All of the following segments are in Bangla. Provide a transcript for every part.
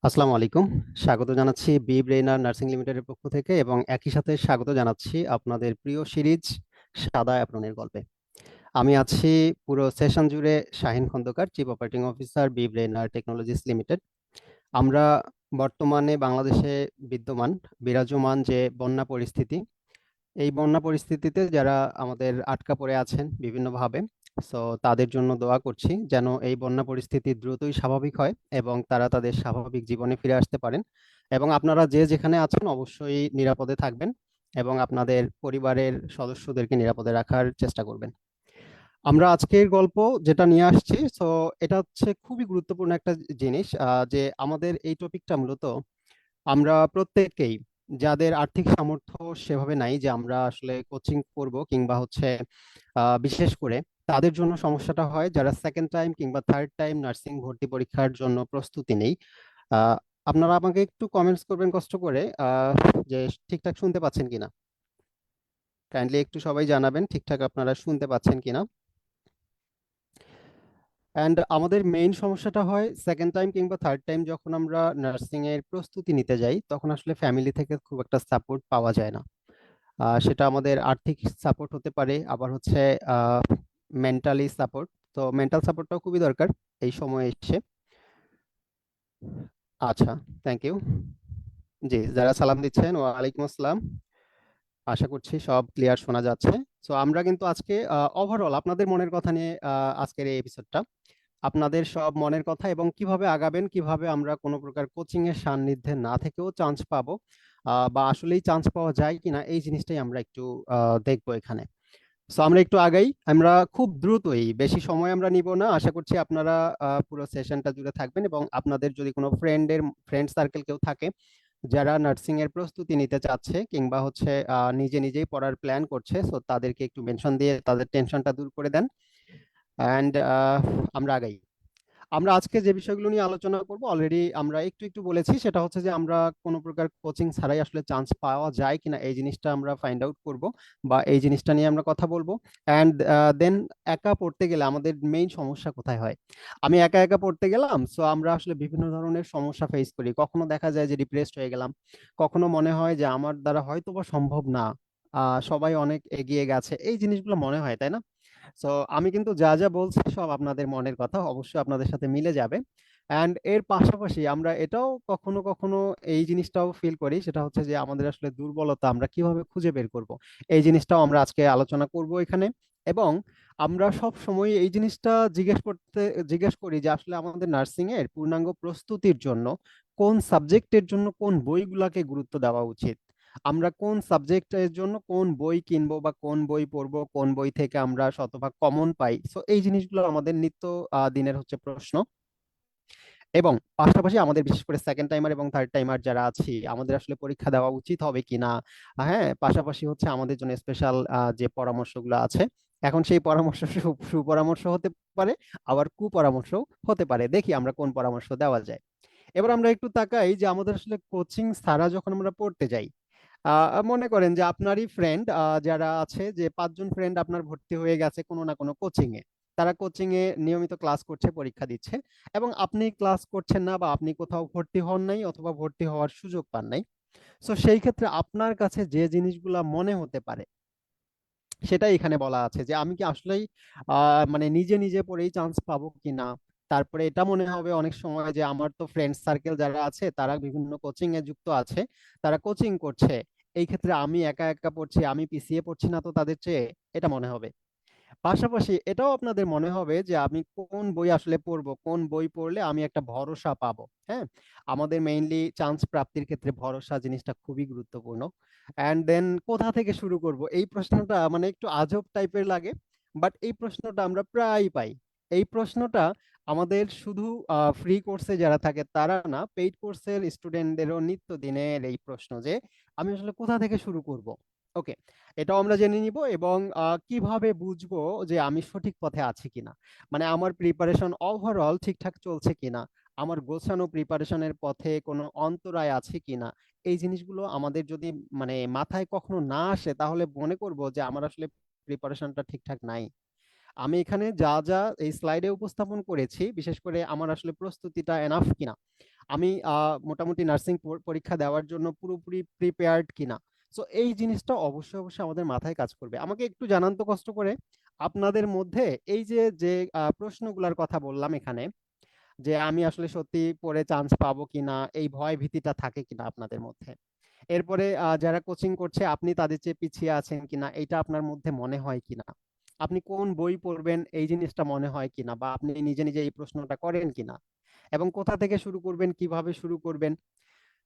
আসসালামু আলাইকুম। স্বাগত জানাচ্ছি বি ব্রেইনার নার্সিং লিমিটেডের পক্ষ থেকে এবং একই সাথে স্বাগত জানাচ্ছি আপনাদের প্রিয় সিরিজ সাদা অ্যাপ্রনের গল্পে। আমি আছি পুরো সেশন জুড়ে Shahin Khandakar, chief operating officer B Brainer Technologies Limited. আমরা বর্তমানে বাংলাদেশে বিদ্যমান বিরাজমান যে বন্যা পরিস্থিতি, এই বন্যা পরিস্থিতিতে যারা আমাদের আটকা পড়ে আছেন বিভিন্নভাবে, সো তাদের জন্য দোয়া করছি যেন এই বন্যা পরিস্থিতি দ্রুতই স্বাভাবিক হয় এবং তারা তাদের স্বাভাবিক জীবনে ফিরে আসতে পারেন। এবং আপনারা যে যেখানে আছেন অবশ্যই নিরাপদে থাকবেন এবং আপনাদের পরিবারের সদস্যদেরকে নিরাপদে রাখার চেষ্টা করবেন। আমরা আজকের গল্প যেটা নিয়ে আসছি, সো এটা হচ্ছে খুবই গুরুত্বপূর্ণ একটা জিনিস, যে আমাদের এই টপিকটা মূলত আমরা প্রত্যেককেই, যাদের আর্থিক সামর্থ্য সেভাবে নাই যে আমরা আসলে কোচিং করব কিংবা হচ্ছে বিশেষ করে তাদের জন্য সমস্যাটা হয় যারা সেকেন্ড টাইম কিংবা থার্ড টাইম নার্সিং ভর্তি পরীক্ষার জন্য প্রস্তুতি নেই। আহ, আপনারা আমাকে একটু কমেন্টস করবেন কষ্ট করে, যে ঠিকঠাক শুনতে পাচ্ছেন কিনা। কাইন্ডলি একটু সবাই জানাবেন ঠিকঠাক আপনারা শুনতে পাচ্ছেন কিনা। অ্যান্ড আমাদের মেইন সমস্যাটা হয় সেকেন্ড টাইম কিংবা থার্ড টাইম যখন আমরা নার্সিং এর প্রস্তুতি নিতে যাই, তখন আসলে ফ্যামিলি থেকে খুব একটা সাপোর্ট পাওয়া যায় না। সেটা আমাদের আর্থিক সাপোর্ট হতে পারে, আবার হচ্ছে মেন্টালি সাপোর্ট। তো মেন্টাল সাপোর্টটাও খুবই দরকার এই সময়ে এসে। আচ্ছা, থ্যাংক ইউ। জি, যারা সালাম দিচ্ছেন ওয়ালাইকুম আসসালাম। আশা করছি সব ক্লিয়ার শোনা যাচ্ছে। তো আমরা কিন্তু আজকে ওভারঅল আপনাদের মনের কথা নিয়ে আজকের এই এপিসোডটা, আপনাদের সব মনের কথা এবং কিভাবে আগাবেন, কিভাবে আমরা কোনো প্রকার কোচিং এর সান্নিধ্যে না থেকেও চান্স পাবো, বা আসলেই চান্স পাওয়া যায় কিনা, এই জিনিসটাই আমরা একটু দেখবো এখানে। সো আমরা একটু আগাই, আমরা খুব দ্রুতই, বেশি সময় আমরা নিব না। আশা করছি আপনারা পুরো সেশনটা জুড়ে থাকবেন এবং আপনাদের যদি কোনো ফ্রেন্ড সার্কেল কেউ থাকে যারা নার্সিং এর প্রস্তুতি নিতে চাচ্ছে কিংবা হচ্ছে নিজে নিজেই পড়ার প্ল্যান করছে, সো তাদেরকে একটু মেনশন দিয়ে তাদের টেনশনটা দূর করে দেন। অ্যান্ড আমরা আগাই। আমরা আজকে যে বিষয়গুলো নিয়ে আলোচনা করব অলরেডি আমরা একটু একটু বলেছি, সেটা হচ্ছে যে আমরা কোনো প্রকার কোচিং ছাড়াই আসলে চান্স পাওয়া যায় কিনা এই জিনিসটা আমরা ফাইন্ড আউট করব, বা এই জিনিসটা নিয়ে আমরা কথা বলবো। অ্যান্ড দেন একা পড়তে গেলে আমাদের মেইন সমস্যা কোথায় হয়। আমি একা একা পড়তে গেলাম, সো আমরা আসলে বিভিন্ন ধরনের সমস্যা ফেস করি। কখনো দেখা যায় যে ডিপ্রেসড হয়ে গেলাম, কখনো মনে হয় যে আমার দ্বারা হয়তো বা সম্ভব না, সবাই অনেক এগিয়ে গেছে, এই জিনিসগুলো মনে হয়, তাই না? সো আমি কিন্তু যা যা বলছি সব আপনাদের মনের কথা, অবশ্যই আপনাদের সাথে মিলে যাবে। অ্যান্ড এর পাশাপাশি আমরা এটাও কখনো কখনো এই জিনিসটাও ফিল করি, সেটা হচ্ছে যে আমাদের আসলে দুর্বলতা আমরা কিভাবে খুঁজে বের করব, এই জিনিসটাও আমরা আজকে আলোচনা করব এখানে। এবং আমরা সব সময় এই জিনিসটা জিজ্ঞেস করি যে আসলে আমাদের নার্সিং এর পূর্ণাঙ্গ প্রস্তুতির জন্য কোন সাবজেক্টের জন্য কোন বইগুলাকে গুরুত্ব দেওয়া উচিত, আমরা কোন সাবজেক্টের জন্য কোন বই কিনবো বা কোন বই পড়বো, কোন বই থেকে আমরা শতভাগ কমন পাই। সো এই জিনিসগুলো আমাদের নিত্য দিনের হচ্ছে প্রশ্ন। এবং পাশাপাশি আমাদের বিশেষ করে সেকেন্ড টাইমার এবং থার্ড টাইমার যারা আছি, আমাদের আসলে পরীক্ষা দেওয়া উচিত হবে কিনা। হ্যাঁ, পাশাপাশি হচ্ছে আমাদের জন্য স্পেশাল যে পরামর্শগুলো আছে, এখন সেই পরামর্শ সুপরামর্শ হতে পারে, আবার কুপরামর্শ হতে পারে। দেখি আমরা কোন পরামর্শ দেওয়া যায়। এবার আমরা একটু তাকাই যে আমাদের আসলে কোচিং ছাড়া যখন আমরা পড়তে যাই, মনে করেন যে আপনারই ফ্রেন্ড যারা আছে, যে 5 জন ফ্রেন্ড আপনার ভর্তি হয়ে গেছে কোনো না কোনো কোচিং এ, তারা কোচিং এ নিয়মিত ক্লাস করছে, পরীক্ষা দিচ্ছে, এবং আপনি ক্লাস করছেন না বা আপনি কোথাও ভর্তি হন নাই অথবা ভর্তি হওয়ার সুযোগ পান নাই। সো সেই ক্ষেত্রে আপনার কাছে যে জিনিসগুলা মনে হতে পারে সেটাই এখানে বলা আছে, যে আমি কি আসলেই মানে নিজে নিজে পড়েই চান্স পাবো কিনা। তারপরে এটা মনে হবে অনেক সময় যে আমার তো ফ্রেন্ড সার্কেল যারা আছে তারা বিভিন্ন কোচিং এ যুক্ত আছে, তারা কোচিং করছে, এই ক্ষেত্রে আমি একা একা পড়ছি, আমি পিছিয়ে পড়ছি না তো তাদের চেয়ে, এটা মনে হবে। পাশাপাশি এটাও আপনাদের মনে হবে যে আমি কোন বই আসলে পড়বো, কোন বই পড়লে আমি একটা ভরসা পাবো। হ্যাঁ, আমাদের মেইনলি চান্স প্রাপ্তির ক্ষেত্রে ভরসা জিনিসটা খুবই গুরুত্বপূর্ণ। অ্যান্ড দেন কোথা থেকে শুরু করব, এই প্রশ্নটা মানে একটু আজব টাইপের লাগে, বাট এই প্রশ্নটা আমরা প্রায়ই পাই। এই প্রশ্নটা আমাদের শুধু ফ্রি কোর্সে যারা থাকে তারা না, পেইড কোর্সের স্টুডেন্টদেরও নিত্য দিনের এই প্রশ্ন যে আমি আসলে কোথা থেকে শুরু করব। ওকে, এটাও আমরা জেনে নিব এবং কিভাবে বুঝবো যে আমি সঠিক পথে আছি কিনা, মানে আমার প্রিপারেশন ওভারঅল ঠিকঠাক চলছে কিনা, আমার গোছানো প্রিপারেশনের পথে কোনো অন্তরায় আছে কিনা। এই জিনিসগুলো আমাদের যদি মানে মাথায় কখনো না আসে, তাহলে মনে করব যে আমার আসলে প্রিপারেশনটা ঠিকঠাক নাই। আমি এখানে যা যা এই স্লাইডে উপস্থাপন করেছি, বিশেষ করে আমার আসলে প্রস্তুতিটা এনাফ কিনা, আমি মোটামুটি নার্সিং পরীক্ষা দেওয়ার জন্য পুরোপুরি প্রিপেয়ার্ড কিনা। সো এই জিনিসটা অবশ্যই অবশ্যই আমাদের মাথায় কাজ করবে। আমাকে একটু জানান তো কষ্ট করে, আপনাদের মধ্যে এই যে যে প্রশ্নগুলোর কথা বললাম এখানে, যে আমি আসলে সত্যি পড়ে চান্স পাবো কিনা, এই ভয় ভীতিটা থাকে কিনা আপনাদের মধ্যে। এরপরে যারা কোচিং করছে আপনি তাদের চেয়ে পিছিয়ে আছেন কিনা এটা আপনার মধ্যে মনে হয় কিনা, আপনি কোন বই পড়বেন এই জিনিসটা মনে হয় কিনা, বা আপনি নিজে নিজে এই প্রশ্নটা করেন কিনা, এবং কোথা থেকে শুরু করবেন, কিভাবে শুরু করবেন।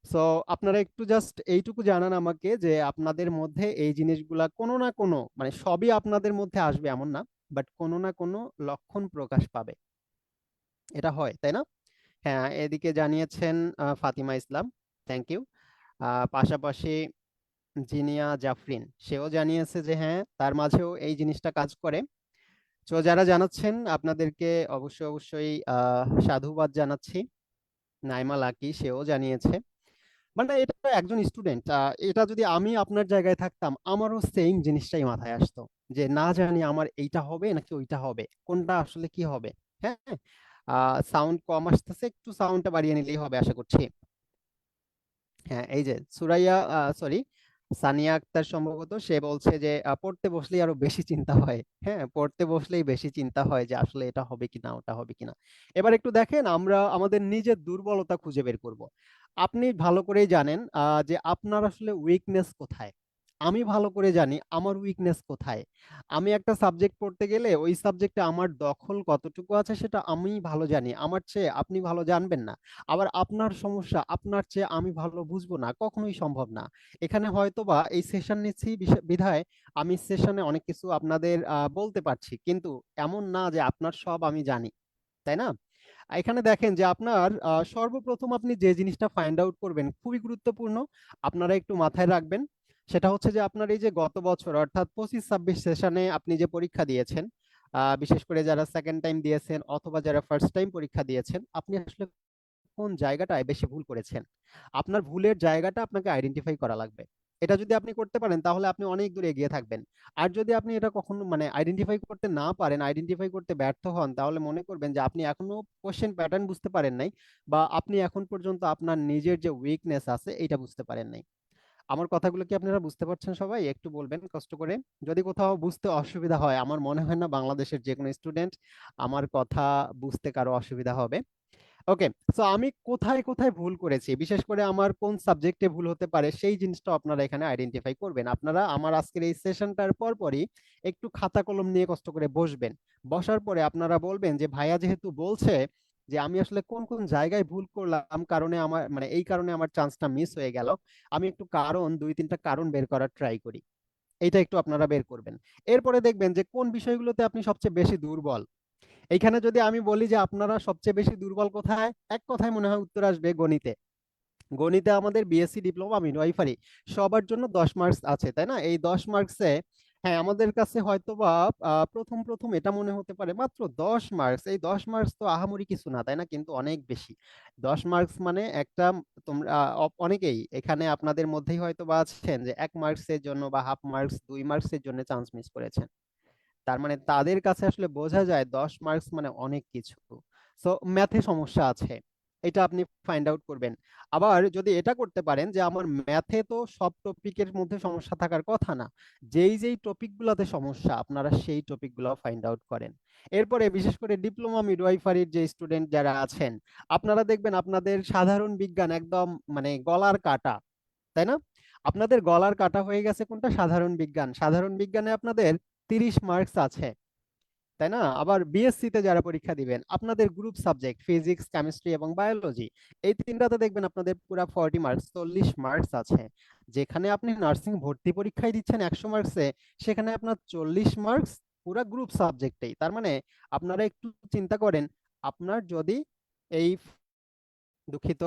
সো আপনারা একটু জাস্ট এইটুকু জানান আমাকে যে আপনাদের মধ্যে এই জিনিসগুলা কোনো না কোনো, মানে সবই আপনাদের মধ্যে আসবে এমন না, বাট কোনো না কোনো লক্ষণ প্রকাশ পাবে। এটা হয় তাই না? হ্যাঁ, এদিকে জানিয়েছেন ফাতিমা ইসলাম, থ্যাংক ইউ। পাশাপাশি জিনিয়া জাফরিন, সেও জানিয়েছে যে হ্যাঁ তার মাঝেও এই জিনিসটা কাজ করে। তো যারা জানাচ্ছেন আপনাদেরকে অবশ্যই অবশ্যই সাধুবাদ জানাচ্ছি। নাইমা লাকি, সেও জানিয়েছে। মানে এটা তো একজন স্টুডেন্ট, এটা যদি আমি আপনার জায়গায় থাকতাম আমারও সেম জিনিসটাই মাথায় আসতো, যে না জানি আমার এইটা হবে নাকি ওইটা হবে, কোনটা আসলে কি হবে। হ্যাঁ, সাউন্ড কম আসতেছে, একটু সাউন্ডটা বাড়িয়ে নিলেই হবে আশা করছি। হ্যাঁ, এই যে সুরাইয়া, সরি, সানিয়া আক্তার সম্ভবত, সে বলছে যে পড়তে বসলেই আরো বেশি চিন্তা হয়। হ্যাঁ, পড়তে বসলেই বেশি চিন্তা হয় যে আসলে এটা হবে কিনা ওটা হবে কিনা। এবার একটু দেখেন, আমরা আমাদের নিজের দুর্বলতা খুঁজে বের করব। আপনি ভালো করেই জানেন যে আপনার আসলে উইকনেস কোথায়। আমি ভালো করে জানি আমার উইকনেস কোথায়। আমি একটা সাবজেক্ট পড়তে গেলে ওই সাবজেক্টে আমার দখল কতটুকু আছে সেটা আমি ভালো জানি, আমার চেয়ে আপনি ভালো জানবেন না। আবার আপনার সমস্যা আপনার চেয়ে আমি ভালো বুঝবো না, কখনোই সম্ভব না। এখানে হয়তোবা এই সেশন নিচ্ছি বিধায় আমি সেশনে অনেক কিছু আপনাদের বলতে পারছি, কিন্তু এমন না যে আপনার সব আমি জানি, তাই না? এখানে দেখেন যে আপনার সর্বপ্রথম আপনি যে জিনিসটা ফাইন্ড আউট করবেন খুবই গুরুত্বপূর্ণ, আপনারা একটু মাথায় রাখবেন। সেটা হচ্ছে যে আপনার এই যে গত বছর অর্থাৎ 25-26 সেশনে আপনি যে পরীক্ষা দিয়েছেন, বিশেষ করে যারা সেকেন্ড টাইম দিয়েছেন অথবা যারা ফার্স্ট টাইম পরীক্ষা দিয়েছেন, আপনি আসলে কোন জায়গাটায় বেশি ভুল করেছেন। আপনার ভুলের জায়গাটা আপনাকে আইডেন্টিফাই করা লাগবে। এটা যদি আপনি করতে পারেন তাহলে আপনি অনেক দূর এগিয়ে থাকবেন। আর যদি আপনি এটা কখনো মানে আইডেন্টিফাই করতে না পারেন, আইডেন্টিফাই করতে ব্যর্থ হন, তাহলে মনে করবেন যে আপনি এখনো কোশ্চেন প্যাটার্ন বুঝতে পারেন নাই, বা আপনি এখন পর্যন্ত আপনার নিজের যে উইকনেস আছে এটা বুঝতে পারেন নাই। আমার কথাগুলো কি আপনারা বুঝতে পারছেন সবাই? একটু বলবেন কষ্ট করে। যদি কোথাও বুঝতে অসুবিধা হয়, আমার মনে হয় না বাংলাদেশের যে কোনো স্টুডেন্ট আমার কথা বুঝতে কারো অসুবিধা হবে। ওকে, সো আমি কোথায় কোথায় ভুল করেছি, বিশেষ করে আমার কোন সাবজেক্টে ভুল হতে পারে সেই জিনিসটা আপনারা এখানে আইডেন্টিফাই করবেন। আপনারা আমার আজকের এই সেশনটার পরপরই একটু খাতা কলম নিয়ে কষ্ট করে বসবেন। বসার পরে আপনারা বলবেন যে ভাইয়া যেহেতু বলছে যে আমি আসলে কোন কোন জায়গায় ভুল করলাম, কারণে আমার মানে এই কারণে আমার চান্সটা মিস হয়ে গেল, আমি একটু কারণ 2-3টা কারণ বের করার ট্রাই করি। এইটা একটু আপনারা বের করবেন। এরপরে দেখবেন যে কোন বিষয়গুলোতে আপনি সবচেয়ে বেশি দুর্বল। এইখানে যদি আমি বলি যে আপনারা সবচেয়ে বেশি দুর্বল কোথায়, এক কথায় মনে হয় উত্তর আসবে গণিতে। গণিতে আমাদের বিএসসি ডিপ্লোমা মিডওয়াইফারি সবার জন্য 10 মার্কস আছে, তাই না? এই 10 মার্কসে হ্যাঁ আমাদের কাছে হয়তোবা প্রথম প্রথম এটা মনে হতে পারে মাত্র 10 মার্কস, এই 10 মার্কস তো আহামরি কিছু না, তাই না? কিন্তু অনেক বেশি। 10 মার্কস মানে একটা, তোমরা অনেকেই এখানে আপনাদের মধ্যেই হয়তোবা আছেন যে 1 মার্কসের জন্য বা হাফ মার্কস 2 মার্কসের জন্য চান্স মিস করেছেন। তার মানে তাদের কাছে আসলে বোঝা যায় 10 মার্কস মানে অনেক কিছু। সো ম্যাথে সমস্যা আছে, এটা আপনি ফাইন্ড আউট করবেন। আবার যদি এটা করতে পারেন যে আমার ম্যাথে তো সব টপিকের মধ্যে সমস্যা থাকার কথা না, যেই যেই টপিকগুলোতে সমস্যা আপনারা সেই টপিকগুলো ফাইন্ড আউট করেন। এরপরে বিশেষ করে ডিপ্লোমা মিডওয়াইফারির যে স্টুডেন্ট যারা আছেন, আপনারা দেখবেন আপনাদের সাধারণ বিজ্ঞান একদম মানে গলার কাটা, তাই না? আপনাদের গলার কাটা হয়ে গেছে কোনটা? সাধারণ বিজ্ঞান। সাধারণ বিজ্ঞানে আপনাদের 30 মার্কস আছে, তাই না? আবার বিএসসি তে যারা পরীক্ষা দিবেন আপনাদের গ্রুপ সাবজেক্ট ফিজিক্স, কেমিস্ট্রি এবং বায়োলজি, এই তিনটাতে দেখবেন আপনাদের পুরা 40 মার্কস, 40 মার্কস আছে। যেখানে আপনি নার্সিং ভর্তি পরীক্ষায় দিচ্ছেন 100 মার্কসে, সেখানে আপনার 40 মার্কস পুরা গ্রুপ সাবজেক্টেই। তার মানে আপনারা একটু চিন্তা করেন, আপনার যদি এই, দুঃখিত,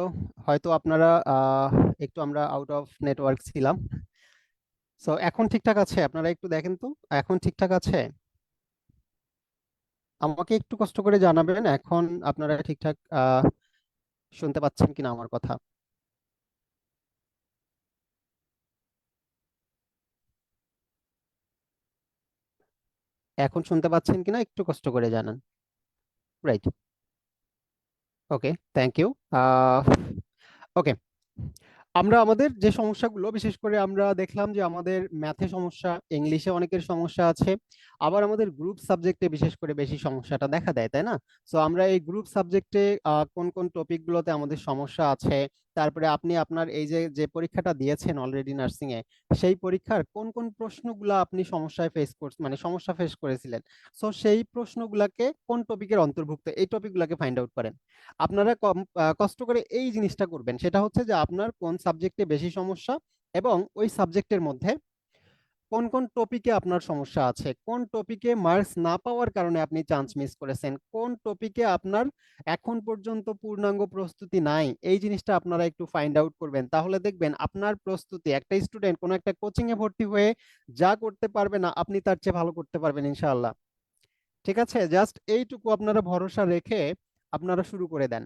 হয়তো আপনারা একটু আমরা আউট অফ নেটওয়ার্ক ছিলাম। সো এখন ঠিকঠাক আছে? আপনারা একটু দেখেন তো এখন ঠিকঠাক আছে? আমাকে একটু কষ্ট করে জানাবেন এখন আপনারা ঠিকঠাক শুনতে পাচ্ছেন কিনা আমার কথা। এখন শুনতে পাচ্ছেন কিনা একটু কষ্ট করে জানান। Right, okay, thank you. Okay, আমরা আমাদের যে সমস্যাগুলো বিশেষ করে আমরা দেখলাম যে আমাদের ম্যাথে সমস্যা, ইংলিশে অনেকের সমস্যা আছে, আবার আমাদের গ্রুপ সাবজেক্টে বিশেষ করে বেশি সমস্যাটা দেখা দেয়, তাই না? সো আমরা এই গ্রুপ সাবজেক্টে কোন কোন টপিকগুলোতে আমাদের সমস্যা আছে, তারপরে আপনি আপনার এই যে যে পরীক্ষাটা দিয়েছেন অলরেডি নার্সিং এ, সেই পরীক্ষার কোন কোন প্রশ্নগুলো আপনি সমস্যায় ফেস করছেন, মানে সমস্যা ফেস করেছিলেন, সো সেই প্রশ্নগুলোকে কোন টপিকের অন্তর্ভুক্ত এই টপিকগুলোকে ফাইন্ড আউট করেন। আপনারা কষ্ট করে এই জিনিসটা করবেন, সেটা হচ্ছে যে আপনার কোন সাবজেক্টে বেশি সমস্যা এবং ওই সাবজেক্টের মধ্যে কোন কোন টপিকে আপনার সমস্যা আছে, কোন টপিকে মার্কস না পাওয়ার কারণে আপনি চান্স মিস করেছেন, কোন টপিকে আপনার এখন পর্যন্ত পূর্ণাঙ্গ প্রস্তুতি নাই, এই জিনিসটা আপনারা একটু ফাইন্ড আউট করবেন। তাহলে দেখবেন আপনার প্রস্তুতি, একটা স্টুডেন্ট কোনো একটা কোচিং এ ভর্তি হয়ে যা করতে পারবে না আপনি তার চেয়ে ভালো করতে পারবেন ইনশাআল্লাহ। ঠিক আছে, জাস্ট এইটুকু আপনারা ভরসা রেখে আপনারা শুরু করে দেন।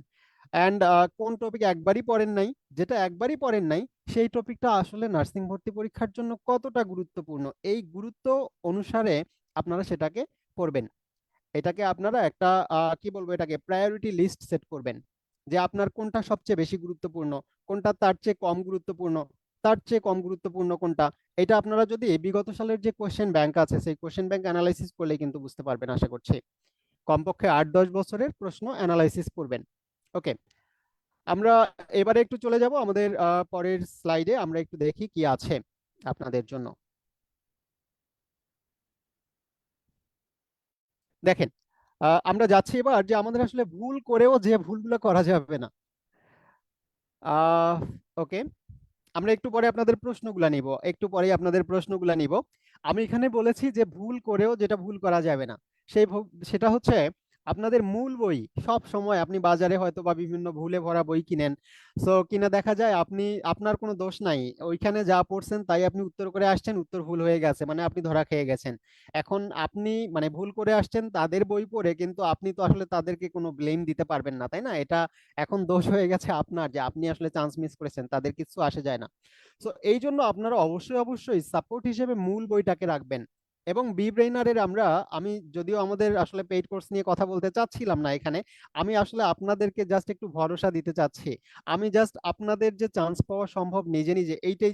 অ্যান্ড কোন টপিক একবারই পড়েন নাই, যেটা একবারই পড়েন নাই সেই টপিকটা আসলে নার্সিং ভর্তি পরীক্ষার জন্য কতটা গুরুত্বপূর্ণ, এই গুরুত্ব অনুসারে আপনারা সেটাকে পড়বেন। এটাকে আপনারা একটা কি বলবো, এটাকে প্রায়োরিটি লিস্ট সেট করবেন, যে আপনার কোনটা সবচেয়ে বেশি গুরুত্বপূর্ণ, কোনটা তার চেয়ে কম গুরুত্বপূর্ণ, তার চেয়ে কম গুরুত্বপূর্ণ কোনটা। এটা আপনারা যদি বিগত সালের যে কোশ্চেন ব্যাংক আছে সেই কোশ্চেন ব্যাংক অ্যানালাইসিস করলে কিন্তু বুঝতে পারবেন আশা করছি। কমপক্ষে 8-10 বছরের প্রশ্ন অ্যানালাইসিস করবেন। ওকে, আমরা এবারে একটু চলে যাব আমাদের পরের স্লাইডে, আমরা একটু দেখি কি আছে আপনাদের জন্য। দেখেন, আমরা যাচ্ছি এবার যে আমাদের আসলে ভুল করেও যে ভুলগুলো করা যাবে না। ওকে, আমরা একটু পরে আপনাদের প্রশ্নগুলা নিব, একটু পরে আপনাদের প্রশ্নগুলা নিব। আমি এখানে বলেছি যে ভুল করেও যেটা ভুল করা যাবে না, সেটা হচ্ছে আপনাদের মূল বই। সব সময় আপনি বাজারে হয়তো বা বিভিন্ন ভুলে ভরা বই কিনেন, সো কিনে দেখা যায় আপনি, আপনার কোনো দোষ নাই, ওইখানে যা পড়ছেন তাই আপনি উত্তর করে আসছেন, উত্তর ভুল হয়ে গেছে, মানে আপনি ধরা খেয়ে গেছেন। এখন আপনি মানে ভুল করে আসছেন তাদের বই পড়ে, কিন্তু আপনি তো আসলে তাদেরকে কোনো ব্লেম দিতে পারবেন না, তাই না? এটা এখন দোষ হয়ে গেছে আপনার, যে আপনি আসলে চান্স মিস করেছেন, তাদের কিছু আসে যায় না। তো এই জন্য আপনারা অবশ্যই অবশ্যই সাপোর্ট হিসেবে মূল বইটাকে রাখবেন। এবং বি ব্রেইনারের আমরা, আমি যদিও আমাদের আসলে পেইড কোর্স নিয়ে কথা বলতে চাচ্ছিলাম না এখানে, আমি আসলে আপনাদেরকে জাস্ট একটু ভরসা দিতে চাচ্ছি। আমি জাস্ট আপনাদের যে চান্স পাওয়া সম্ভব নিজে নিজে এইটাই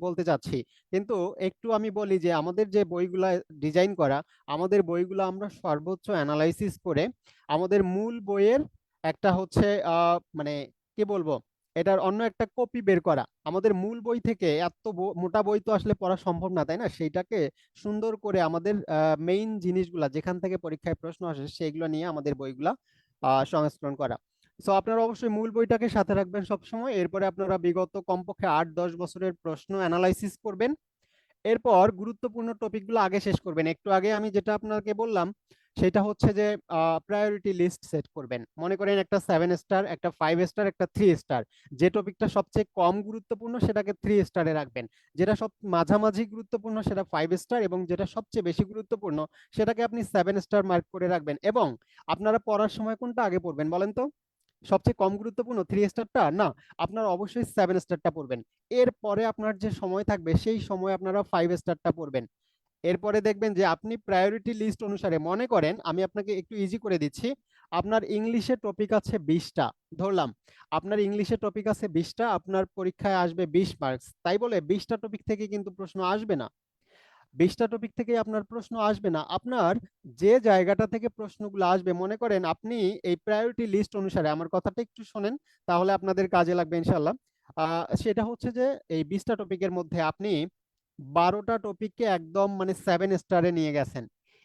বলতে চাচ্ছি। কিন্তু একটু আমি বলি যে আমাদের যে বইগুলা ডিজাইন করা, আমাদের বইগুলো আমরা সর্বোচ্চ অ্যানালাইসিস করে আমাদের মূল বইয়ের একটা হচ্ছে মানে কি বলবো, এটার অন্য একটা কপি বের করা। আমাদের মূল বই থেকে এত মোটা বই তো আসলে পড়া সম্ভব না, তাই না? সেইটাকে সুন্দর করে আমাদের মেইন জিনিসগুলা যেখান থেকে পরীক্ষায় প্রশ্ন আসে সেগুলো নিয়ে আমাদের বইগুলা সংস্করণ করা। সো আপনারা অবশ্যই মূল বইটাকে সাথে রাখবেন সবসময়। এরপরে আপনারা বিগত কমপক্ষে 8-10 বছরের প্রশ্ন অ্যানালাইসিস করবেন। এরপর গুরুত্বপূর্ণ টপিকগুলো আগে শেষ করবেন। একটু আগে আমি যেটা আপনাকে বললাম সেটা হচ্ছে যে প্রায়োরিটি লিস্ট সেট করবেন। মনে করেন একটা 7 স্টার, একটা 5 স্টার, একটা 3 স্টার। যে টপিকটা সবচেয়ে কম গুরুত্বপূর্ণ সেটাকে 3 স্টারে রাখবেন, যেটা সব মাঝামাঝি গুরুত্বপূর্ণ সেটা 5 স্টার, এবং যেটা সবচেয়ে বেশি গুরুত্বপূর্ণ সেটাকে আপনি 7 স্টার মার্ক করে রাখবেন। এবং আপনারা পড়ার সময় কোনটা আগে পড়বেন বলেন তো? সবচেয়ে কম গুরুত্বপূর্ণ 3 স্টারটা না, আপনারা অবশ্যই 7 স্টারটা পড়বেন। এরপরে আপনার যে সময় থাকবে সেই সময় আপনারা 5 স্টারটা পড়বেন। এরপরে দেখবেন যে আপনি প্রায়োরিটি লিস্ট অনুসারে, মনে করেন আমি আপনাকে একটু ইজি করে দিচ্ছি, আপনার ইংলিশে টপিক আছে 20টা, ধরলাম আপনার ইংলিশে টপিক আছে 20টা, আপনার পরীক্ষায় আসবে 20 মার্কস, তাই বলে 20টা টপিক থেকে কিন্তু প্রশ্ন আসবে না। 20টা টপিক থেকে আপনার প্রশ্ন আসবে না, আপনার যে জায়গাটা থেকে প্রশ্নগুলো আসবে, মনে করেন আপনি এই প্রায়োরিটি লিস্ট অনুসারে, আমার কথাটা একটু শোনেন তাহলে আপনাদের কাজে লাগবে ইনশাল্লাহ। সেটা হচ্ছে যে এই 20টা টপিকের মধ্যে আপনি 12টা টপিককে একদম মানে 7 স্টারে নিয়ে গেছেন।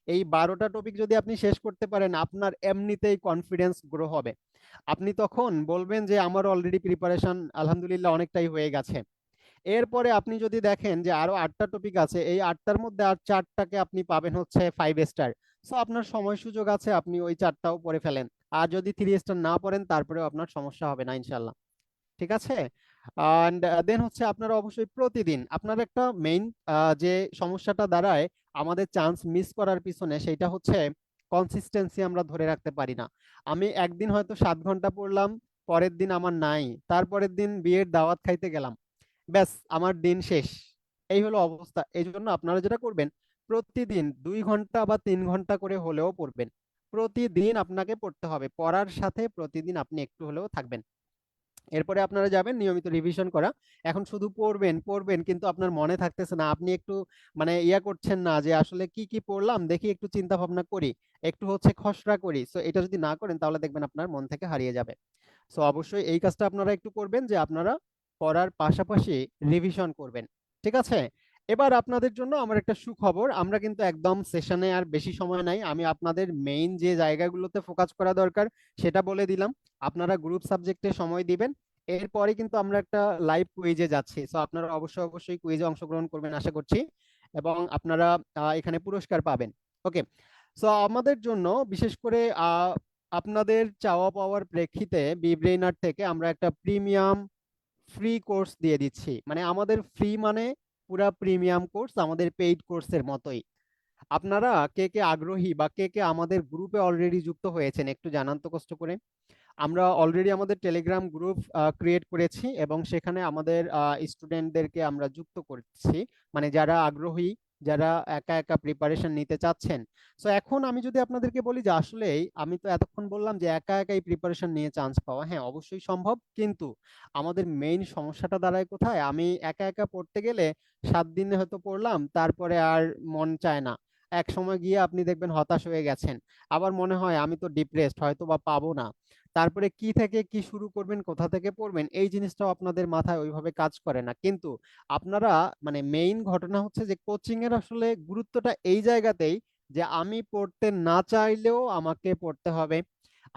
এই 12টা টপিক যদি আপনি শেষ করতে পারেন, আপনার এমনিতেই কনফিডেন্স গ্রো হবে। আপনি তখন বলবেন যে আমার অলরেডি প্রিপারেশন আলহামদুলিল্লাহ অনেকটাই হয়ে গেছে। এরপরে আপনি যদি দেখেন যে আরো 8টা টপিক আছে, এই 8টার মধ্যে আর 4টাকে আপনি পাবেন হচ্ছে 5 স্টার। সো আপনার সময় সুযোগ আছে, আপনি ওই 4টাও পড়ে ফেলেন। আর যদি 3 স্টার না পড়েন তারপরেও আপনার সমস্যা হবে না ইনশাল্লাহ। ঠিক আছে? অ্যান্ড দেন হচ্ছে আপনারা অবশ্যই প্রতিদিন আপনার একটা মেইন যে সমস্যাটা দাঁড়ায় আমাদের চান্স মিস করার পিছনে, সেটা হচ্ছে কনসিস্টেন্সি আমরা ধরে রাখতে পারি না। আমি একদিন হয়তো 7 ঘন্টা পড়লাম, পরের দিন আমার নাই, তারপরের দিন বিয়ের দাওয়াত খাইতে গেলাম, ব্যাস আমার দিন শেষ। এই হলো অবস্থা। এই জন্য আপনারা যেটা করবেন, প্রতিদিন 2 ঘন্টা বা 3 ঘন্টা করে হলেও পড়বেন। প্রতিদিন আপনাকে পড়তে হবে, পড়ার সাথে প্রতিদিন আপনি একটু হলেও থাকবেন। এরপরে আপনারা যাবেন নিয়মিত রিভিশন করা। এখন শুধু পড়বেন পড়বেন কিন্তু আপনার মনে থাকতেছে না, আপনি একটু মানে ইয়া করছেন না যে আসলে কি কি পড়লাম দেখি একটু চিন্তা ভাবনা করি, একটু হচ্ছে খসড়া করি। সো এটা যদি না করেন তাহলে দেখবেন আপনার মন থেকে হারিয়ে যাবে। সো অবশ্যই এই কাজটা আপনারা একটু করবেন যে আপনারা পড়ার পাশাপাশি রিভিশন করবেন। ঠিক আছে? এবার আপনাদের জন্য আমার একটা সুখবর, আমরা কিন্তু একদম সেশনে আর বেশি সময় নাই। আমি আপনাদের মেইন যে জায়গাগুলোতে ফোকাস করা দরকার সেটা বলে দিলাম। আপনারা গ্রুপ সাবজেক্টে সময় দিবেন। এরপরে কিন্তু আমরা একটা লাইভ কুইজে যাচ্ছি। সো আপনারা অবশ্যই অবশ্যই কুইজে অংশগ্রহণ করবেন আশা করছি, এবং আপনারা এখানে পুরস্কার পাবেন। ওকে। সো আমাদের জন্য বিশেষ করে আপনাদের চাওয়া পাওয়ার প্রেক্ষিতে বিব্রেইনার থেকে আমরা একটা প্রিমিয়াম ফ্রি কোর্স দিয়ে দিচ্ছি। মানে আমাদের ফ্রি মানে পুরা প্রিমিয়াম কোর্স, আমাদের পেইড কোর্সের মতোই। আপনারা কে কে আগ্রহী বা কে কে আমাদের গ্রুপে অলরেডি যুক্ত হয়েছেন একটু জানান তো কষ্ট করে। আমরা অলরেডি আমাদের টেলিগ্রাম গ্রুপ ক্রিয়েট করেছি এবং সেখানে আমাদের স্টুডেন্টদেরকে আমরা যুক্ত করছি, মানে যারা আগ্রহী, যারা একা একা প্রিপারেশন নিতে চাচ্ছেন। সো এখন আমি যদি আপনাদেরকে বলি যে আসলে আমি তো এতক্ষণ বললাম যে একা একাই প্রিপারেশন নিয়ে চান্স পাওয়া, হ্যাঁ অবশ্যই সম্ভব, কিন্তু আমাদের মেইন সমস্যাটা দাঁড়ায় কোথায়? আমি একা একা পড়তে গেলে 7 দিনে হয়তো পড়লাম, তারপরে আর মন চায় না। এক সময় গিয়ে আপনি দেখবেন হতাশ হয়ে গেছেন, আবার মনে হয় আমি তো ডিপ্রেসড, হয়তো বা পাবো না। তারপরে কি থেকে কি শুরু করবেন, কোথা থেকে পড়বেন, এই জিনিসটাও আপনাদের মাথায় ওইভাবে কাজ করে না। কিন্তু আপনারা মানে মেইন ঘটনা হচ্ছে যে কোচিং এর আসলে গুরুত্বটা এই জায়গাতেই যে আমি পড়তে না চাইলেও আমাকে পড়তে হবে।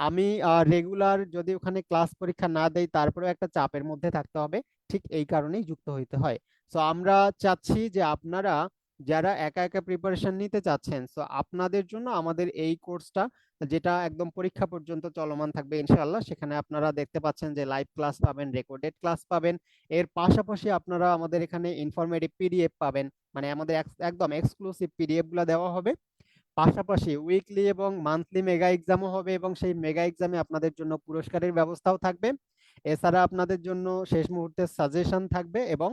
আমি রেগুলার যদি ওখানে ক্লাস পরীক্ষা না দেই তারপরেও একটা চাপের মধ্যে থাকতে হবে। ঠিক এই কারণেই যুক্ত হইতে হয়। সো আমরা চাচ্ছি যে আপনারা যারা একা একা প্রিপারেশন নিতে চাচ্ছেন, সো আপনাদের জন্য আমাদের এই কোর্সটা, যেটা একদম পরীক্ষা পর্যন্ত চলমান থাকবে ইনশাআল্লাহ। সেখানে আপনারা দেখতে পাচ্ছেন যে লাইভ ক্লাস পাবেন, রেকর্ডেড ক্লাস পাবেন। এর পাশাপাশি আপনারা আমাদের এখানে ইনফরমেটিভ পিডিএফ পাবেন, মানে আমাদের একদম এক্সক্লুসিভ পিডিএফ গুলা দেওয়া হবে। পাশাপাশি উইকলি এবং মান্থলি মেগা এক্সামও হবে এবং সেই মেগা এক্সামে আপনাদের জন্য পুরস্কারের ব্যবস্থাও থাকবে। এছাড়া আপনাদের জন্য শেষ মুহূর্তের সাজেশন থাকবে এবং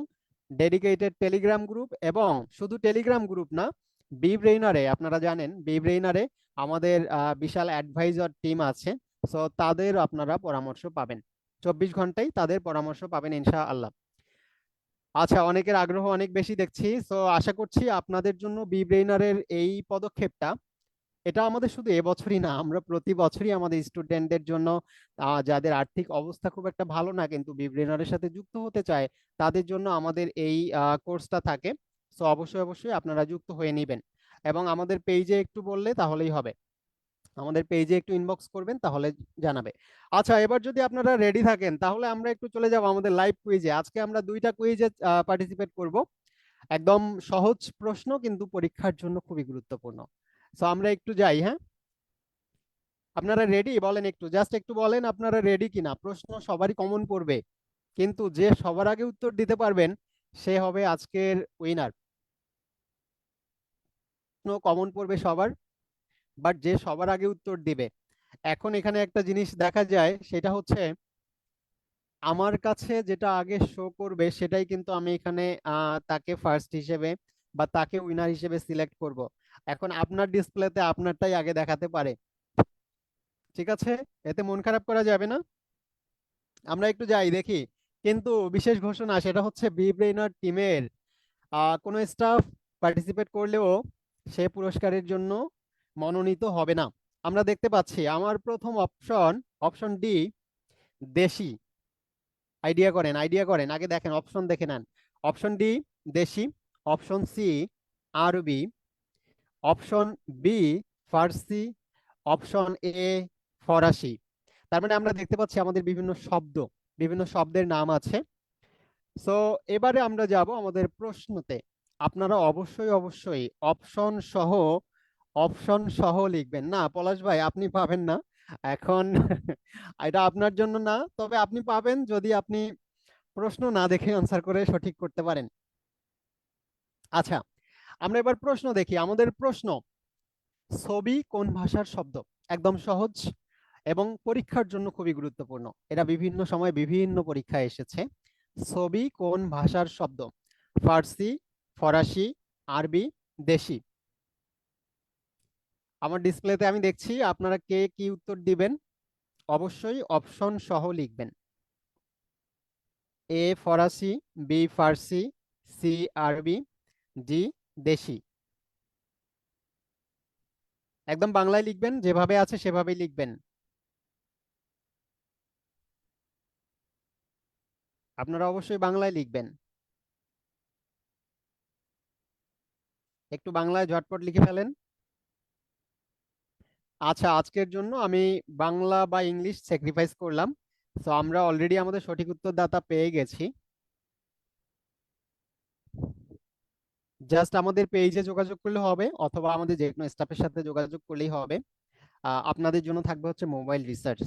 ডেডিকেটেড টেলিগ্রাম গ্রুপ, এবং শুধু টেলিগ্রাম গ্রুপ না, বি ব্রেইনারে আপনারা জানেন বি ব্রেইনারে আমাদের বিশাল অ্যাডভাইজার টিম আছে। সো তাদের আপনারা পরামর্শ পাবেন, 24 ঘন্টাই তাদের পরামর্শ পাবেন ইনশাআল্লাহ। আচ্ছা, অনেকের আগ্রহ অনেক বেশি দেখছি। সো আশা করছি আপনাদের জন্য বি ব্রেইনারের এই পদক্ষেপটা, এটা আমাদের শুধু এবছরই না, আমরা প্রতি বছরই আমাদের স্টুডেন্টদের জন্য যাদের আর্থিক অবস্থা খুব একটা ভালো না কিন্তু বিব্রেনারের সাথে যুক্ত হতে চায়, তাদের জন্য আমাদের এই কোর্সটা থাকে। সো অবশ্যই অবশ্যই আপনারা যুক্ত হয়ে নেবেন এবং আমাদের পেজে একটু বললে তাহলেই হবে, আমাদের পেজে একটু ইনবক্স করবেন তাহলে জানাবে। আচ্ছা, এবার যদি আপনারা রেডি থাকেন তাহলে আমরা একটু চলে যাব আমাদের লাইভ কুইজে। আজকে আমরা 2টা কুইজে পার্টিসিপেট করব। একদম সহজ প্রশ্ন কিন্তু পরীক্ষার জন্য খুবই গুরুত্বপূর্ণ। সো আমরা একটু যাই, হ্যাঁ? আপনারা রেডি? বলেন একটু, জাস্ট একটু বলেন আপনারা রেডি কিনা। প্রশ্ন সবারই কমন পড়বে, কিন্তু যে সবার আগে উত্তর দিতে পারবেন সে হবে আজকের উইনার। কমন পড়বে সবার, বাট যে সবার আগে উত্তর দিবে। এখন এখানে একটা জিনিস দেখা যায়, সেটা হচ্ছে আমার কাছে যেটা আগে শো করবে সেটাই কিন্তু আমি এখানে তাকে ফার্স্ট হিসেবে বা তাকে উইনার হিসেবে সিলেক্ট করব। এখন আপনার ডিসপ্লেতে আপনারটাই আগে দেখাতে পারে, ঠিক আছে? এতে মন খারাপ করা যাবে না। আমরা একটু যাই দেখি। কিন্তু বিশেষ ঘোষণা, সেটা হচ্ছে বি ব্রেইনার টিমের কোনো স্টাফ পার্টিসিপেট করলেও সে পুরস্কারের জন্য মনোনীত হবে না। আমরা দেখতে পাচ্ছি আমার প্রথম অপশন, অপশন ডি, দেশি। আইডিয়া করেন, আইডিয়া করেন, আগে দেখেন, অপশন দেখে নেন। অপশন ডি দেশি, অপশন সি আরবি, অপশন বি ফার্সি, অপশন এ ফরাসি। তার মানে আমরা দেখতে পাচ্ছি আমাদের বিভিন্ন শব্দ, বিভিন্ন শব্দের নাম আছে। সো এবারে আমরা যাব আমাদের প্রশ্নতে। আপনারা অবশ্যই অবশ্যই অপশন সহ লিখবেন। না পলাশ ভাই, আপনি পাবেন না এখন। এটা আপনার জন্য না, তবে আপনি পাবেন যদি আপনি প্রশ্ন না দেখে আনসার করে সঠিক করতে পারেন। আচ্ছা, আমরা এবার প্রশ্ন দেখি। আমাদের প্রশ্ন, ছবি কোন ভাষার শব্দ? একদম সহজ এবং পরীক্ষার জন্য খুবই গুরুত্বপূর্ণ, এটা বিভিন্ন সময় বিভিন্ন পরীক্ষায় এসেছে। ছবি কোন ভাষার শব্দ? ফার্সি, ফরাসি, আরবি, দেশি। আমার ডিসপ্লেতে আমি দেখছি, আপনারা কে কি উত্তর দিবেন অবশ্যই অপশন সহ লিখবেন। এ ফরাসি, বি ফার্সি, সি আরবি, ডি দেশি। একদম বাংলায় লিখবেন, যেভাবে আছে সেভাবেই লিখবেন। আপনারা অবশ্যই বাংলায় লিখবেন। একটু বাংলায় ঝটপট লিখে ফেলেন। আচ্ছা, আজকের জন্য আমি বাংলা বা ইংলিশ স্যাক্রিফাইস করলাম। তো আমরা অলরেডি আমাদের সঠিক উত্তরদাতা পেয়ে গেছি। জাস্ট আমাদের পেজে যোগাযোগ করলে হবে, অথবা আমাদের যে কোনো স্টাফের সাথে যোগাযোগ করলেই হবে। আপনাদের জন্য থাকবে হচ্ছে মোবাইল রিসার্চ।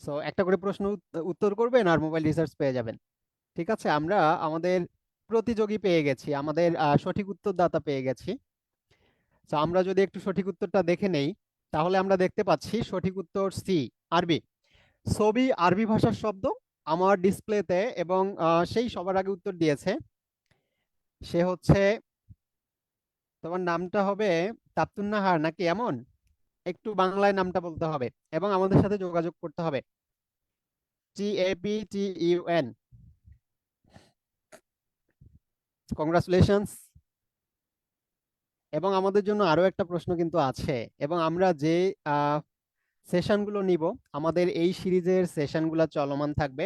সো একটা করে প্রশ্ন উত্তর করবেন আর মোবাইল রিসার্চ পেয়ে যাবেন। ঠিক আছে, আমরা আমাদের প্রতিযোগী পেয়ে গেছি, আমাদের সঠিক উত্তরদাতা পেয়ে গেছি। তো আমরা যদি একটু সঠিক উত্তরটা দেখে নেই, তাহলে আমরা দেখতে পাচ্ছি সঠিক উত্তর সি আরবি। ছবি আরবি ভাষার শব্দ আমার ডিসপ্লেতে, এবং সেই সবার আগে উত্তর দিয়েছে। সে হচ্ছে, তোমার নামটা হবে তাপতুন্নাহার নাকি এমন, একটু বাংলায় নামটা বলতে হবে এবং আমাদের সাথে যোগাযোগ করতে হবে। TAPTUN। কংগ্রাচুলেশনস। এবং আমাদের জন্য আরো একটা প্রশ্ন কিন্তু আছে, এবং আমরা যে সেশনগুলো নিব, আমাদের এই সিরিজের সেশনগুলো চলমান থাকবে।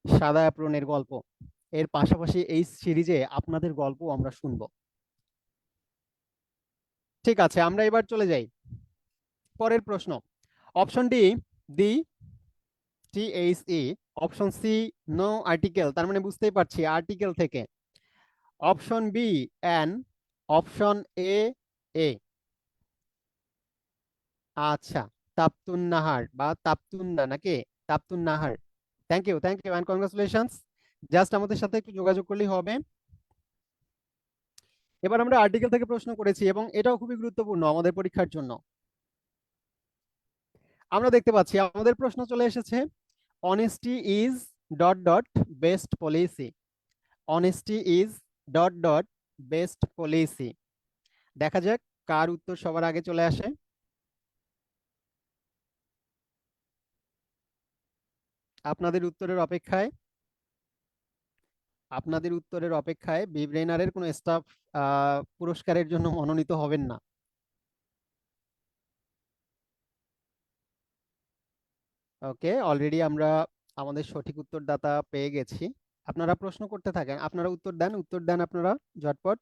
সাদা অ্যাপ্রনের গল্প, এর পাশাপাশি এই সিরিজে আপনাদের গল্প আমরা শুনবো। ঠিক আছে, আমরা এবার চলে যাই পরের প্রশ্ন। Option D, the THE। Option C, no article, তার মানে বুঝতেই পারছি আর্টিকেল থেকে। Option B, an. Option A, a. আচ্ছা, তাপতুন নাহার বা তাপতুন্না নাকি, Taptun Nahar. Thank you and congratulations. Just আমাদের সাথে একটু যোগাযোগ করলেই হবে। এবার আমরা আর্টিকেল থেকে প্রশ্ন করেছি, এবং এটাও খুবই গুরুত্বপূর্ণ আমাদের পরীক্ষার জন্য। আমরা দেখতে পাচ্ছি আমাদের প্রশ্ন চলে এসেছে, honesty is dot dot best policy. Honesty is dot dot best policy. দেখা যাক কার উত্তর সবার আগে চলে আসে। আপনাদের উত্তরের অপেক্ষায়, আপনাদের উত্তরের অপেক্ষায় বিব্রেনারের কোনো স্টাফ পুরস্কারের জন্য মনোনীত হবেন না। ওকে, অলরেডি আমরা আমাদের সঠিক উত্তরদাতা পেয়ে গেছি। আপনারা প্রশ্ন করতে থাকেন, আপনারা উত্তর দেন, উত্তর দেন আপনারা ঝটপট।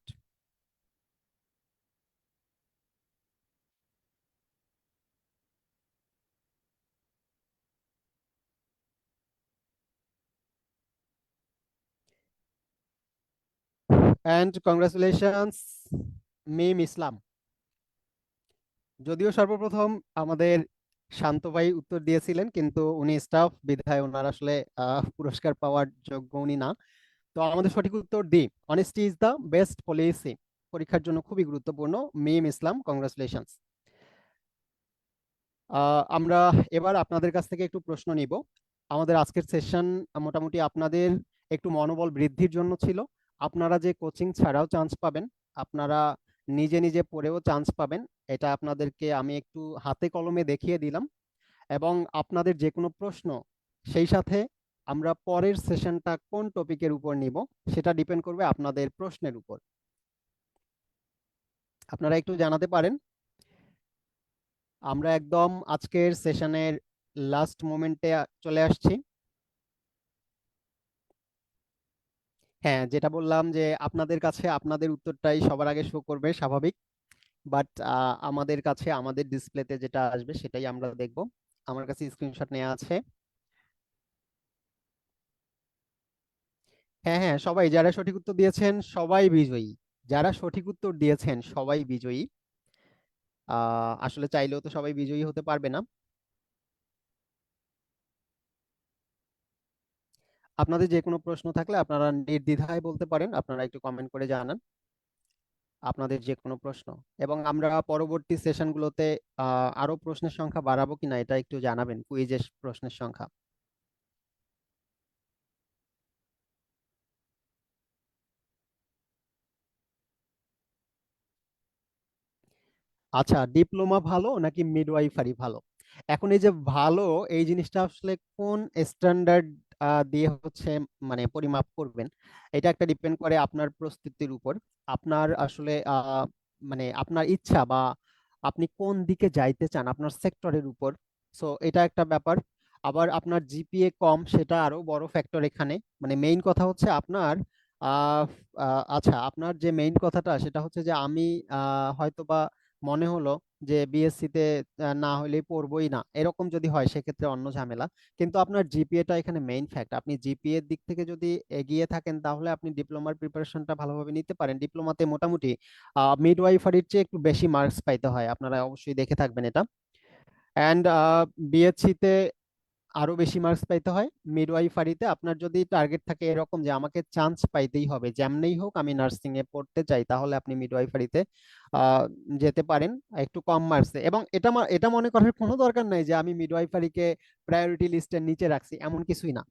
অ্যান্ড কংগ্রাচুলেশনস মিম ইসলাম। যদিও সর্বপ্রথম আমাদের শান্ত ভাই উত্তর দিয়েছিলেন, কিন্তু উনি স্টাফ বিধায় ওনার আসলে পুরস্কার পাওয়ার যোগ্য উনি না। তো আমাদের সঠিক উত্তর D, honesty is the best policy. পরীক্ষার জন্য খুবই গুরুত্বপূর্ণ। মিম ইসলাম, কংগ্রাচুলেশনস। আমরা এবার আপনাদের কাছ থেকে একটু প্রশ্ন নিব। আমাদের আজকের সেশন মোটামুটি আপনাদের একটু মনোবল বৃদ্ধির জন্য ছিল। আপনারা যে কোচিং ছাড়াও চান্স পাবেন, আপনারা নিজে নিজে পড়েও চান্স পাবেন, এটা আপনাদেরকে আমি একটু হাতে কলমে দেখিয়ে দিলাম। এবং আপনাদের যে কোনো প্রশ্ন, সেই সাথে আমরা পরের সেশনটা কোন টপিকের উপর নিব, সেটা ডিপেন্ড করবে আপনাদের প্রশ্নের উপর। আপনারা একটু জানাতে পারেন। আমরা একদম আজকের সেশনের লাস্ট মোমেন্টে চলে আসছি। হ্যাঁ, যেটা বললাম যে আপনাদের কাছে আপনাদের উত্তরটাই সবার আগে শো করবে, স্বাভাবিক। বাট আমাদের কাছে আমাদের ডিসপ্লেতে যেটা আসবে সেটাই আমরা দেখব। আমার কাছে স্ক্রিনশট নেওয়া আছে। হ্যাঁ হ্যাঁ, সবাই যারা সঠিক উত্তর দিয়েছেন সবাই বিজয়ী। যারা সঠিক উত্তর দিয়েছেন সবাই বিজয়ী। আসলে চাইলেও তো সবাই বিজয়ী হতে পারবে না। আপনাদের যে কোনো প্রশ্ন থাকলে আপনারা নির্দ্বিধায় বলতে পারেন, আপনারা একটু কমেন্ট করে জানান আপনাদের যে কোনো প্রশ্ন। এবং আমরা পরবর্তী সেশনগুলোতে আরো প্রশ্নের সংখ্যা বাড়াবো কিনা এটা একটু জানাবেন, কুইজের প্রশ্নের সংখ্যা। আচ্ছা, ডিপ্লোমা ভালো নাকি মিডওয়াইফারি ভালো? এখন এই যে ভালো, এই জিনিসটা আসলে কোন স্ট্যান্ডার্ড দিয়ে হচ্ছে মানে পরিমাপ করবেন, এটা একটা ডিপেন্ড করে আপনার প্রস্তুতির উপর, আপনার আসলে মানে আপনার ইচ্ছা বা আপনি কোন দিকে যাইতে চান আপনার সেক্টরের উপর। সো এটা একটা ব্যাপার। আবার আপনার জিপিএ কম, সেটা আরো বড় ফ্যাক্টর এখানে। মানে মেইন কথা হচ্ছে আপনার আহ আচ্ছা, আপনার যে মেইন কথাটা সেটা হচ্ছে যে আমি হয়তোবা মনে হলো যে বিএসসি তে না হলে পড়বোই না, এরকম যদি হয় সেক্ষেত্রে অন্য ঝামেলা। কিন্তু আপনার জিপিএটা এখানে মেইন ফ্যাক্ট। আপনি জিপিএর দিক থেকে যদি এগিয়ে থাকেন তাহলে আপনি ডিপ্লোমার প্রিপারেশনটা ভালোভাবে নিতে পারেন। ডিপ্লোমাতে মোটামুটি মিডওয়াইফারির চেয়ে একটু বেশি মার্কস পাইতে হয়, আপনারা অবশ্যই দেখে থাকবেন এটা। অ্যান্ড বিএসসি তে আরো বেশি মার্কস পাইতে হয়। মিডওয়াইফারিতে আপনার যদি টার্গেট থাকে এরকম যে আমাকে চান্স পাইতেই হবে, যেমনেই হোক আমি নার্সিং এ পড়তে চাই, তাহলে আপনি মিডওয়াইফারিতে আহ, যেতে পারেন একটু কম মার্কসে। এবং এটা মনে করার কোনো দরকার নাই যে আমি মিডওয়াইফারিকে প্রায়োরিটি লিস্টের নিচে রাখছি, এমন কিছুই না।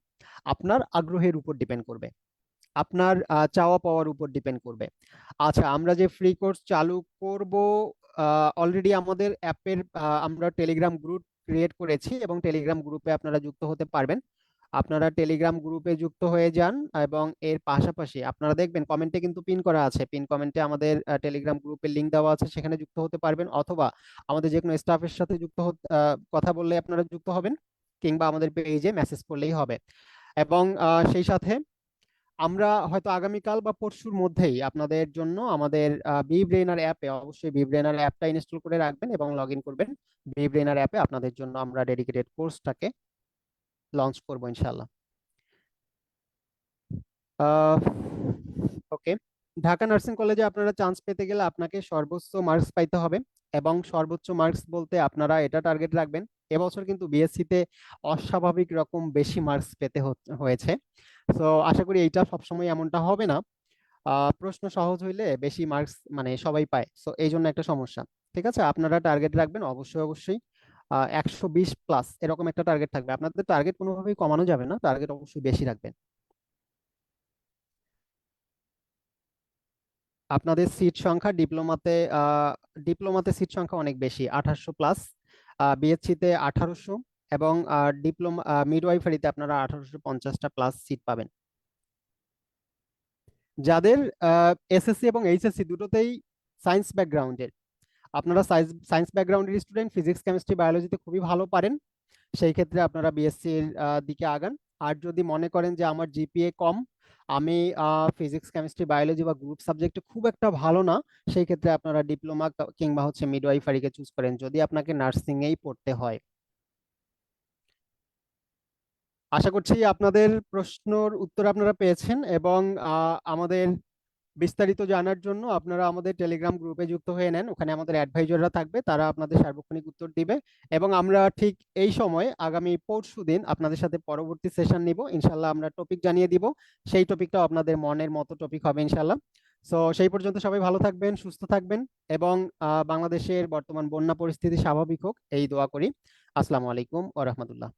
আপনার আগ্রহের উপর ডিপেন্ড করবে, আপনার চাওয়া পাওয়ার উপর ডিপেন্ড করবে। আচ্ছা, আমরা যে ফ্রি কোর্স চালু করব, অলরেডি আমাদের অ্যাপের আমরা টেলিগ্রাম গ্রুপ ক্রিয়েট করেছি এবং টেলিগ্রাম গ্রুপে আপনারা যুক্ত হতে পারবেন। আপনারা টেলিগ্রাম গ্রুপে যুক্ত হয়ে যান এবং এর পাশাপাশি আপনারা দেখবেন কমেন্টে কিন্তু পিন করা আছে, পিন কমেন্টে আমাদের টেলিগ্রাম গ্রুপের লিংক দেওয়া আছে, সেখানে যুক্ত হতে পারবেন। অথবা আমাদের যে কোনো স্টাফের সাথে কথা বললে আপনারা যুক্ত হবেন, কিংবা আমাদের পেজে মেসেজ করলেই হবে। এবং সেই সাথে আমরা হয়তো আগামীকাল বা পরশুর মধ্যেই আপনাদের জন্য আমাদের বি ব্রেনার অ্যাপে, অবশ্যই বি ব্রেনার অ্যাপটা ইনস্টল করে রাখবেন এবং লগ ইন করবেন। বি ব্রেনার অ্যাপে আপনাদের জন্য আমরা ডেডিকেটেড কোর্সটাকে লঞ্চ করবো ইনশাল্লাহ। ওকে, ঢাকা নার্সিং কলেজে আপনারা চান্স পেতে গেলে আপনাকে সর্বোচ্চ মার্কস পাইতে হবে। এবং সর্বোচ্চ মার্কস বলতে আপনারা এটা টার্গেট রাখবেন, এবছর কিন্তু বিএসসি তে অস্বাভাবিক রকম বেশি মার্কস পেতে হয়েছে। তো আশা করি এইটা সবসময় এমনটা হবে না। প্রশ্ন সহজ হইলে বেশি মার্কস মানে সবাই পায়, তো এই জন্য একটা সমস্যা। ঠিক আছে, আপনারা টার্গেট রাখবেন অবশ্যই অবশ্যই 120 প্লাস এরকম একটা টার্গেট থাকবে। আপনাদের টার্গেট কোনোভাবেই কমানো যাবে না, টার্গেট অবশ্যই বেশি রাখবেন। আপনাদের সিট সংখ্যা ডিপ্লোমাতে সিট সংখ্যা অনেক বেশি, 1800 প্লাস। বিএসসি তে 1800, এবং ডিপ্লোমা মিডওয়াইফারিতে আপনারা 1850টা প্লাস সিট পাবেন। যাদের এসএসসি এবং এইচএসসি দুটোতেই সায়েন্স ব্যাকগ্রাউন্ডের, আপনারা সায়েন্স ব্যাকগ্রাউন্ডের স্টুডেন্ট, ফিজিক্স কেমিস্ট্রি বায়োলজিতে খুবই ভালো পারেন, সেই ক্ষেত্রে আপনারা বিএসসির দিকে আগান। আর যদি মনে করেন যে আমার জিপিএ কম, আমি ফিজিক্স কেমিস্ট্রি বায়োলজি বা গ্রুপ সাবজেক্টে খুব একটা ভালো না, সেই ক্ষেত্রে আপনারা ডিপ্লোমা কিংবা হচ্ছে মিডওয়াইফারিকে চুজ করেন যদি আপনাকে নার্সিং এই পড়তে হয়। আশা করছি আপনাদের প্রশ্নর উত্তর আপনারা পেয়েছেন। এবং আমাদের বিস্তারিত জানার জন্য আপনারা আমাদের টেলিগ্রাম গ্রুপে যুক্ত হয়ে নেন, ওখানে আমাদের অ্যাডভাইজাররা থাকবে, তারা আপনাদের সার্বক্ষণিক উত্তর দিবে। এবং আমরা ঠিক এই সময় আগামী পরশুদিন আপনাদের সাথে পরবর্তী সেশন নিব ইনশাল্লাহ, আমরা টপিক জানিয়ে দিব, সেই টপিকটাও আপনাদের মনের মতো টপিক হবে ইনশাল্লাহ। সো সেই পর্যন্ত সবাই ভালো থাকবেন, সুস্থ থাকবেন, এবং বাংলাদেশের বর্তমান বন্যা পরিস্থিতি স্বাভাবিক হোক এই দোয়া করি। আসসালামু আলাইকুম ওয়া রাহমাতুল্লাহ।